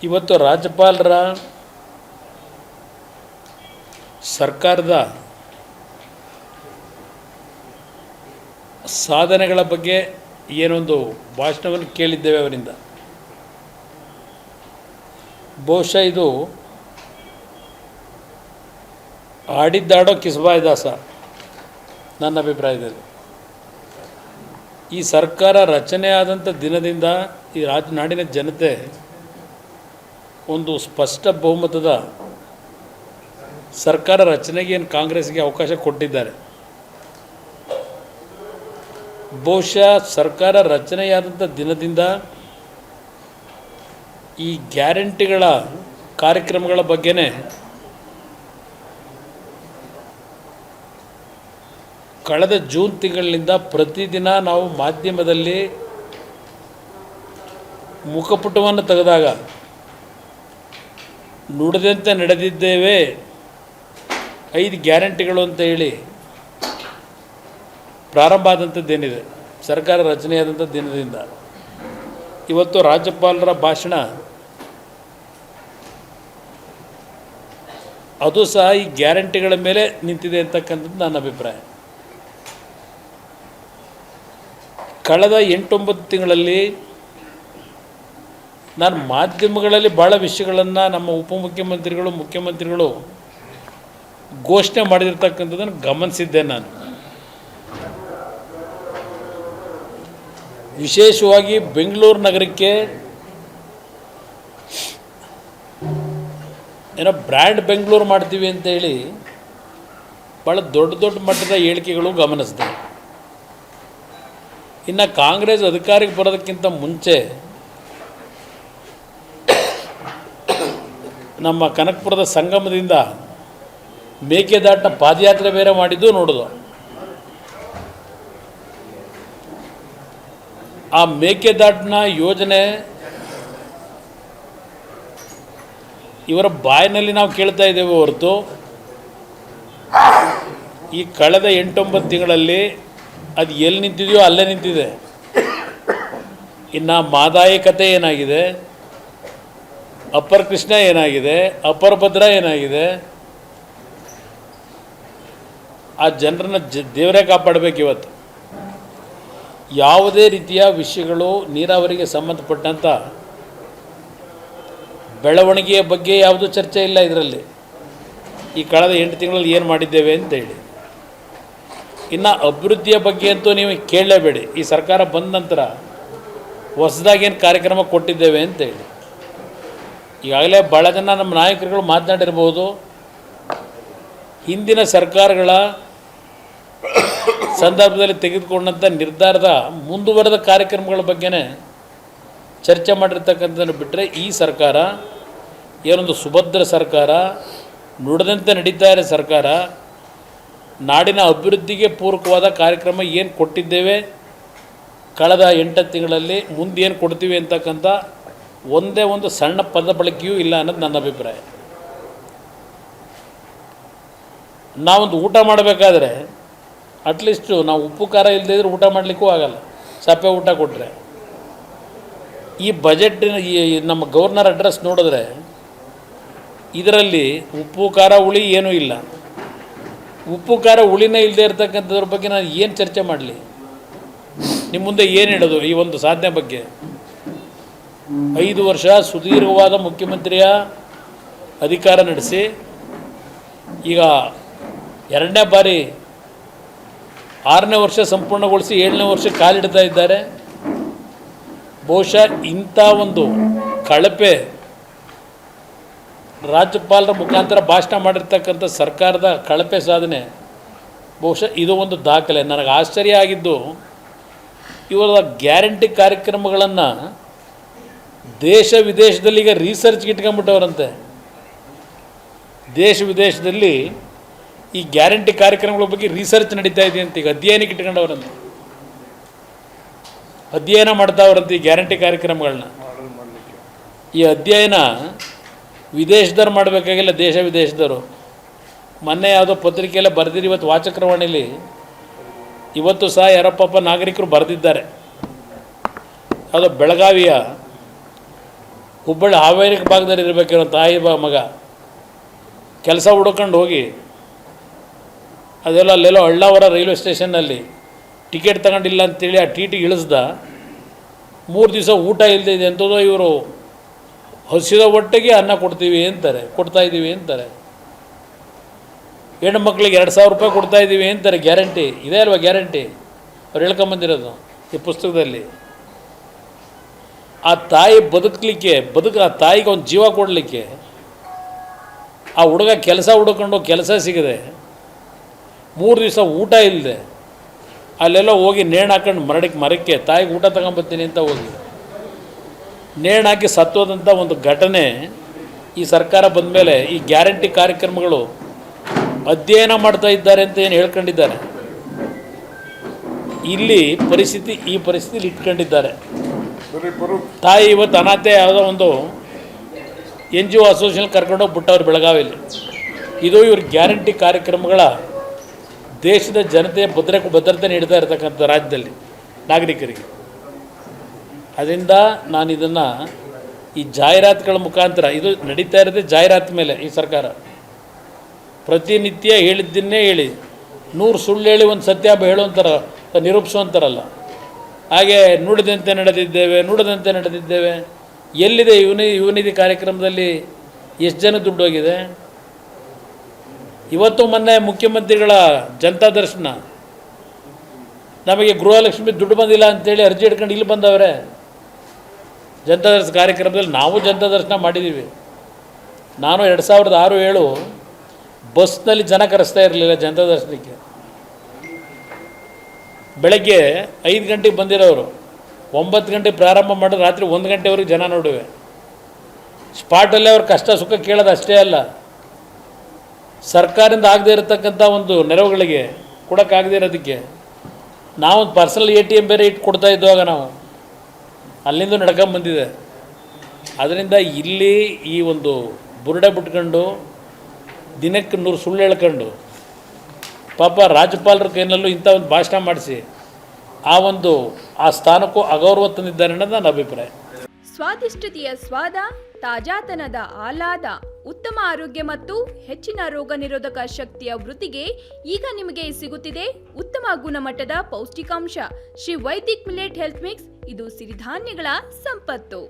ಇವತ್ತು ರಾಜ್ಯಪಾಲರ ಸರ್ಕಾರದ ಸಾಧನೆಗಳ ಬಗ್ಗೆ ಏನೊಂದು ಭಾಷಣವನ್ನು ಕೇಳಿದ್ದೇವೆ ಅವರಿಂದ. ಬಹುಶಃ ಇದು ಆಡಿದ್ದಾಡೋ ಕಿಸಬಾಯಿ ದಾಸ ನನ್ನ ಅಭಿಪ್ರಾಯದಲ್ಲಿ. ಈ ಸರ್ಕಾರ ರಚನೆ ಆದಂಥ ದಿನದಿಂದ ಈ ನಾಡಿನ ಜನತೆ ಒಂದು ಸ್ಪಷ್ಟ ಬಹುಮತದ ಸರ್ಕಾರ ರಚನೆಗೆ ಏನು ಕಾಂಗ್ರೆಸ್ಗೆ ಅವಕಾಶ ಕೊಟ್ಟಿದ್ದಾರೆ. ಬಹುಶಃ ಸರ್ಕಾರ ರಚನೆಯಾದಂಥ ದಿನದಿಂದ ಈ ಗ್ಯಾರಂಟಿಗಳ ಕಾರ್ಯಕ್ರಮಗಳ ಬಗ್ಗೆನೇ ಕಳೆದ ಜೂನ್ ತಿಂಗಳಿನಿಂದ ಪ್ರತಿದಿನ ನಾವು ಮಾಧ್ಯಮದಲ್ಲಿ ಮುಖಪುಟವನ್ನು ತೆಗೆದಾಗ ನುಡಿದಂತೆ ನಡೆದಿದ್ದೇವೆ 5 ಗ್ಯಾರಂಟಿಗಳು ಅಂತ ಹೇಳಿ ಪ್ರಾರಂಭ ಆದಂಥದ್ದೇನಿದೆ ಸರ್ಕಾರ ರಚನೆಯಾದಂಥ ದಿನದಿಂದ ಇವತ್ತು ರಾಜ್ಯಪಾಲರ ಭಾಷಣ ಅದು ಸಹ ಈ ಗ್ಯಾರಂಟಿಗಳ ಮೇಲೆ ನಿಂತಿದೆ ಅಂತಕ್ಕಂಥದ್ದು ನನ್ನ ಅಭಿಪ್ರಾಯ. ಕಳೆದ 8-9 ತಿಂಗಳಲ್ಲಿ ನಾನು ಮಾಧ್ಯಮಗಳಲ್ಲಿ ಭಾಳ ವಿಷಯಗಳನ್ನು ನಮ್ಮ ಉಪಮುಖ್ಯಮಂತ್ರಿಗಳು ಮುಖ್ಯಮಂತ್ರಿಗಳು ಘೋಷಣೆ ಮಾಡಿರ್ತಕ್ಕಂಥದ್ದನ್ನು ಗಮನಿಸಿದ್ದೆ. ನಾನು ವಿಶೇಷವಾಗಿ ಬೆಂಗಳೂರು ನಗರಕ್ಕೆ ಏನೋ ಬ್ರ್ಯಾಂಡ್ ಬೆಂಗಳೂರು ಮಾಡ್ತೀವಿ ಅಂತೇಳಿ ಭಾಳ ದೊಡ್ಡ ದೊಡ್ಡ ಮಟ್ಟದ ಹೇಳಿಕೆಗಳು ಗಮನಿಸಿದೆ. ಇನ್ನು ಕಾಂಗ್ರೆಸ್ ಅಧಿಕಾರಕ್ಕೆ ಬರೋದಕ್ಕಿಂತ ಮುಂಚೆ ನಮ್ಮ ಕನಕಪುರದ ಸಂಗಮದಿಂದ ಮೇಕೆದಾಟು ಪಾದಯಾತ್ರೆ ಬೇರೆ ಮಾಡಿದ್ದು ನೋಡೋದು. ಆ ಮೇಕೆದಾಟಿನ ಯೋಜನೆ ಇವರ ಬಾಯಿನಲ್ಲಿ ನಾವು ಕೇಳ್ತಾ ಇದ್ದೇವೆ ಹೊರತು ಈ ಕಳೆದ 8-9 ತಿಂಗಳಲ್ಲಿ ಅದು ಎಲ್ಲಿ ನಿಂತಿದೆಯೋ ಅಲ್ಲೇ ನಿಂತಿದೆ. ಇನ್ನು ಮಾದಾಯಿ ಕತೆ ಏನಾಗಿದೆ, ಅಪ್ಪರ್ ಕೃಷ್ಣ ಏನಾಗಿದೆ, ಅಪ್ಪರ್ ಭದ್ರಾ ಏನಾಗಿದೆ, ಆ ಜನರನ್ನ ದೇವರೇ ಕಾಪಾಡಬೇಕು. ಇವತ್ತು ಯಾವುದೇ ರೀತಿಯ ವಿಷಯಗಳು ನೀರಾವರಿಗೆ ಸಂಬಂಧಪಟ್ಟಂಥ ಬೆಳವಣಿಗೆಯ ಬಗ್ಗೆ ಯಾವುದೂ ಚರ್ಚೆ ಇಲ್ಲ ಇದರಲ್ಲಿ. ಈ ಕಳೆದ 8 ತಿಂಗಳಲ್ಲಿ ಏನು ಮಾಡಿದ್ದೇವೆ ಅಂತೇಳಿ. ಇನ್ನು ಅಭಿವೃದ್ಧಿಯ ಬಗ್ಗೆ ಅಂತೂ ನೀವು ಕೇಳಲೇಬೇಡಿ. ಈ ಸರ್ಕಾರ ಬಂದ ನಂತರ ಹೊಸದಾಗೇನು ಕಾರ್ಯಕ್ರಮ ಕೊಟ್ಟಿದ್ದೇವೆ ಅಂತೇಳಿ ಈಗಾಗಲೇ ಭಾಳ ಜನ ನಮ್ಮ ನಾಯಕರುಗಳು ಮಾತನಾಡಿರ್ಬೋದು. ಹಿಂದಿನ ಸರ್ಕಾರಗಳ ಸಂದರ್ಭದಲ್ಲಿ ತೆಗೆದುಕೊಂಡಂಥ ನಿರ್ಧಾರದ ಮುಂದುವರೆದ ಕಾರ್ಯಕ್ರಮಗಳ ಬಗ್ಗೆನೇ ಚರ್ಚೆ ಮಾಡಿರ್ತಕ್ಕಂಥದ್ದನ್ನು ಬಿಟ್ಟರೆ ಈ ಸರ್ಕಾರ ಏನೊಂದು ಸುಭದ್ರ ಸರ್ಕಾರ, ನುಡಿದಂತೆ ನಡೀತಾ ಇರೋ ಸರ್ಕಾರ, ನಾಡಿನ ಅಭಿವೃದ್ಧಿಗೆ ಪೂರಕವಾದ ಕಾರ್ಯಕ್ರಮ ಏನು ಕೊಟ್ಟಿದ್ದೇವೆ ಕಳೆದ 8 ತಿಂಗಳಲ್ಲಿ, ಮುಂದೆ ಏನು ಕೊಡ್ತೀವಿ ಅಂತಕ್ಕಂಥ ಒಂದೇ ಒಂದು ಸಣ್ಣ ಪದ ಬಳಕೆಯೂ ಇಲ್ಲ ಅನ್ನೋದು ನನ್ನ ಅಭಿಪ್ರಾಯ. ನಾವೊಂದು ಊಟ ಮಾಡಬೇಕಾದ್ರೆ ಅಟ್ಲೀಸ್ಟು ನಾವು ಉಪ್ಪು ಖಾರ ಇಲ್ಲದೇ ಇದ್ರೆ ಊಟ ಮಾಡಲಿಕ್ಕೂ ಆಗಲ್ಲ, ಸಪ್ಪೆ ಊಟ ಕೊಟ್ಟರೆ. ಈ ಬಜೆಟ್ಟಿನ ಈ ನಮ್ಮ ಗವರ್ನರ್ ಅಡ್ರೆಸ್ ನೋಡಿದ್ರೆ ಇದರಲ್ಲಿ ಉಪ್ಪು ಖಾರ ಹುಳಿ ಏನೂ ಇಲ್ಲ. ಉಪ್ಪು ಖಾರ ಹುಳಿನೇ ಇಲ್ಲದೆ ಇರತಕ್ಕಂಥದ್ರ ಬಗ್ಗೆ ನಾನು ಏನು ಚರ್ಚೆ ಮಾಡಲಿ, ನಿಮ್ಮ ಮುಂದೆ ಏನು ಹೇಳೋದು ಈ ಒಂದು ಸಾಧನೆ ಬಗ್ಗೆ? 5 ವರ್ಷ ಸುದೀರ್ಘವಾದ ಮುಖ್ಯಮಂತ್ರಿಯ ಅಧಿಕಾರ ನಡೆಸಿ ಈಗ 2ನೇ ಬಾರಿ 6ನೇ ವರ್ಷ ಸಂಪೂರ್ಣಗೊಳಿಸಿ 7ನೇ ವರ್ಷ ಕಾಲಿಡ್ತಾ ಇದ್ದಾರೆ. ಬಹುಶಃ ಇಂಥ ಒಂದು ಕಳಪೆ ರಾಜ್ಯಪಾಲರ ಮುಖಾಂತರ ಭಾಷಣ ಮಾಡಿರ್ತಕ್ಕಂಥ ಸರ್ಕಾರದ ಕಳಪೆ ಸಾಧನೆ ಬಹುಶಃ ಇದು ಒಂದು ದಾಖಲೆ. ನನಗೆ ಆಶ್ಚರ್ಯ ಆಗಿದ್ದು ಇವರ ಗ್ಯಾರಂಟಿ ಕಾರ್ಯಕ್ರಮಗಳನ್ನು ದೇಶ ವಿದೇಶದಲ್ಲಿ ಈಗ ರಿಸರ್ಚ್ಗೆ ಇಟ್ಕೊಂಡ್ಬಿಟ್ಟವರಂತೆ. ದೇಶ ವಿದೇಶದಲ್ಲಿ ಈ ಗ್ಯಾರಂಟಿ ಕಾರ್ಯಕ್ರಮಗಳ ಬಗ್ಗೆ ರಿಸರ್ಚ್ ನಡೀತಾ ಇದೆ ಅಂತ ಈಗ ಅಧ್ಯಯನಕ್ಕೆ ಇಟ್ಕೊಂಡವರಂತೆ, ಅಧ್ಯಯನ ಮಾಡ್ತಾವ್ರಂತೆ ಈ ಗ್ಯಾರಂಟಿ ಕಾರ್ಯಕ್ರಮಗಳನ್ನ. ಈ ಅಧ್ಯಯನ ವಿದೇಶದವ್ರು ಮಾಡಬೇಕಾಗಿಲ್ಲ, ದೇಶ ವಿದೇಶದವರು. ಮೊನ್ನೆ ಯಾವುದೋ ಪತ್ರಿಕೆಯಲ್ಲೇ ಬರೆದಿರಿ, ಇವತ್ತು ವಾಚಕರವಾಣಿಲಿ ಇವತ್ತು ಸಹ ಯಾರಪ್ಪ ನಾಗರಿಕರು ಬರೆದಿದ್ದಾರೆ. ಯಾವುದೋ ಬೆಳಗಾವಿಯ ಹುಬ್ಬಳ್ಳಿ ಹಾವೇರಿ ಭಾಗದಲ್ಲಿ ಇರಬೇಕಿರೋ ತಾಯಿ ಮಗ ಕೆಲಸ ಹುಡ್ಕೊಂಡು ಹೋಗಿ ಅದೆಲ್ಲ ಅಲ್ಲೆಲ್ಲೋ ಅಳ್ಳಾವರ ರೈಲ್ವೆ ಸ್ಟೇಷನ್ನಲ್ಲಿ ಟಿಕೆಟ್ ತಗೊಂಡಿಲ್ಲ ಅಂತೇಳಿ ಆ ಟಿ ಟಿಗೆ ಇಳಿಸ್ದ. 3 ದಿವಸ ಊಟ ಇಲ್ಲದೆ ಇದೆ ಅಂಥದ್ದು. ಇವರು ಹಸಿದ ಹೊಟ್ಟೆಗೆ ಅನ್ನ ಕೊಡ್ತಾಯಿದ್ದೀವಿ ಅಂತಾರೆ. ಹೆಣ್ಣು ಮಕ್ಕಳಿಗೆ 2000 ರೂಪಾಯಿ ಕೊಡ್ತಾಯಿದ್ದೀವಿ ಅಂತಾರೆ. ಗ್ಯಾರಂಟಿ ಇದೆ ಅಲ್ವಾ? ಗ್ಯಾರಂಟಿ ಅವ್ರು ಹೇಳ್ಕೊಂಬಂದಿರೋದು ಈ ಪುಸ್ತಕದಲ್ಲಿ. ಆ ತಾಯಿ ಬದುಕಲಿಕ್ಕೆ ಆ ತಾಯಿಗೆ ಒಂದು ಜೀವ ಕೊಡಲಿಕ್ಕೆ ಆ ಹುಡುಗ ಕೆಲಸ ಹುಡ್ಕೊಂಡು ಕೆಲಸ ಸಿಗದೆ 3 ದಿವಸ ಊಟ ಇಲ್ಲದೆ ಅಲ್ಲೆಲ್ಲ ಹೋಗಿ ನೇಣು ಹಾಕೊಂಡು ಮರಕ್ಕೆ ತಾಯಿಗೆ ಊಟ ತಗೊಂಬರ್ತೀನಿ ಅಂತ ಹೋಗಿ ನೇಣು ಹಾಕಿ ಸತ್ತೋದಂಥ ಒಂದು ಘಟನೆ ಈ ಸರ್ಕಾರ ಬಂದ ಮೇಲೆ ಈ ಗ್ಯಾರಂಟಿ ಕಾರ್ಯಕ್ರಮಗಳು ಅಧ್ಯಯನ ಮಾಡ್ತಾ ಇದ್ದಾರೆ ಅಂತ ಏನು ಹೇಳ್ಕೊಂಡಿದ್ದಾರೆ. ಇಲ್ಲಿ ಈ ಪರಿಸ್ಥಿತಿಲಿ ಇಟ್ಕೊಂಡಿದ್ದಾರೆ. ತಾಯಿ ಇವತ್ತು ಅನಾಥೆ ಯಾವುದೋ ಒಂದು NGO ಅಸೋಸಿಯೇಷನ್ ಕರ್ಕೊಂಡೋಗಿ ಬಿಟ್ಟವ್ರು ಬೆಳಗಾವಿಯಲ್ಲಿ. ಇದು ಇವ್ರ ಗ್ಯಾರಂಟಿ ಕಾರ್ಯಕ್ರಮಗಳ ದೇಶದ ಜನತೆಯ ಭದ್ರತೆ ನೀಡ್ತಾ ಇರತಕ್ಕಂಥ ರಾಜ್ಯದಲ್ಲಿ ನಾಗರಿಕರಿಗೆ. ಅದರಿಂದ ನಾನು ಇದನ್ನು ಈ ಜಾಹೀರಾತುಗಳ ಮುಖಾಂತರ ಇದು ನಡೀತಾ ಇರೋದೇ ಜಾಹೀರಾತು ಮೇಲೆ. ಈ ಸರ್ಕಾರ ಪ್ರತಿನಿತ್ಯ ಹೇಳಿದ್ದನ್ನೇ ಹೇಳಿ 100 ಸುಳ್ಳು ಹೇಳಿ ಒಂದು ಸತ್ಯ ಹೇಳುವಂಥರ ನಿರೂಪಿಸುವಂಥರಲ್ಲ. ಹಾಗೆ ನುಡಿದಂತೆ ನಡೆದಿದ್ದೇವೆ ಎಲ್ಲಿದೆ ಯುವನಿಧಿ ಕಾರ್ಯಕ್ರಮದಲ್ಲಿ ಎಷ್ಟು ಜನ ದುಡ್ಡು ಹೋಗಿದೆ? ಇವತ್ತು ಮೊನ್ನೆ ಮುಖ್ಯಮಂತ್ರಿಗಳ ಜನತಾ ದರ್ಶನ, ನಮಗೆ ಗೃಹಲಕ್ಷ್ಮಿ ದುಡ್ಡು ಬಂದಿಲ್ಲ ಅಂತೇಳಿ ಅರ್ಜಿ ಹಿಡ್ಕೊಂಡು ಇಲ್ಲಿ ಬಂದವರೇ. ಜನತಾ ದರ್ಶನ ಕಾರ್ಯಕ್ರಮದಲ್ಲಿ ನಾವು ಜನತಾ ದರ್ಶನ ಮಾಡಿದ್ದೀವಿ. ನಾನು 2006-7 ಬಸ್ನಲ್ಲಿ ಜನ ಕರೆಸ್ತಾ ಇರಲಿಲ್ಲ ಜನತಾ ದರ್ಶನಕ್ಕೆ. ಬೆಳಗ್ಗೆ 5 ಗಂಟೆಗೆ ಬಂದಿರೋರು 9 ಗಂಟೆಗೆ ಪ್ರಾರಂಭ ಮಾಡಿ ರಾತ್ರಿ 1 ಗಂಟೆವರೆಗೆ ಜನ ನೋಡುವೆ. ಸ್ಪಾಟಲ್ಲೇ ಅವ್ರ ಕಷ್ಟ ಸುಖ ಕೇಳೋದು ಅಷ್ಟೇ ಅಲ್ಲ, ಸರ್ಕಾರದಿಂದ ಆಗದೇ ಇರತಕ್ಕಂಥ ಒಂದು ನೆರವುಗಳಿಗೆ ಕೊಡೋಕ್ಕಾಗದೇ ಇರೋದಕ್ಕೆ ನಾವೊಂದು ಪರ್ಸನಲ್ ATM ಬೇರೆ ಇಟ್ಟು ಕೊಡ್ತಾ ಇದ್ದಾಗ ನಾವು ಅಲ್ಲಿಂದ ನಡ್ಕೊಂಬಂದಿದೆ. ಅದರಿಂದ ಇಲ್ಲಿ ಈ ಒಂದು ಬುರುಡೆ ಬಿಟ್ಕೊಂಡು ದಿನಕ್ಕೆ 100 ಸುಳ್ಳು ಹೇಳ್ಕೊಂಡು ಪಾಪ ರಾಜ್ಯಪಾಲರ ಕೈನಲ್ಲೂ ಇಂಥ ಒಂದು ಭಾಷಣ ಮಾಡಿಸಿ ಆ ಸ್ಥಾನಕ್ಕೂ ಅಗೌರವ ತಂದಿದ್ದಾರೆ ಅನ್ನೋದು ನನ್ನ ಅಭಿಪ್ರಾಯ. ಸ್ವಾದಿಷ್ಟತೆಯ ಸ್ವಾದ, ತಾಜಾತನದ ಆಹ್ಲಾದ, ಉತ್ತಮ ಆರೋಗ್ಯ ಮತ್ತು ಹೆಚ್ಚಿನ ರೋಗ ನಿರೋಧಕ ಶಕ್ತಿಯ ವೃದ್ಧಿಗೆ ಈಗ ನಿಮಗೆ ಸಿಗುತ್ತಿದೆ ಉತ್ತಮ ಗುಣಮಟ್ಟದ ಪೌಷ್ಟಿಕಾಂಶ Shri Vaidik millet health mix. ಇದು ಸಿರಿಧಾನ್ಯಗಳ ಸಂಪತ್ತು.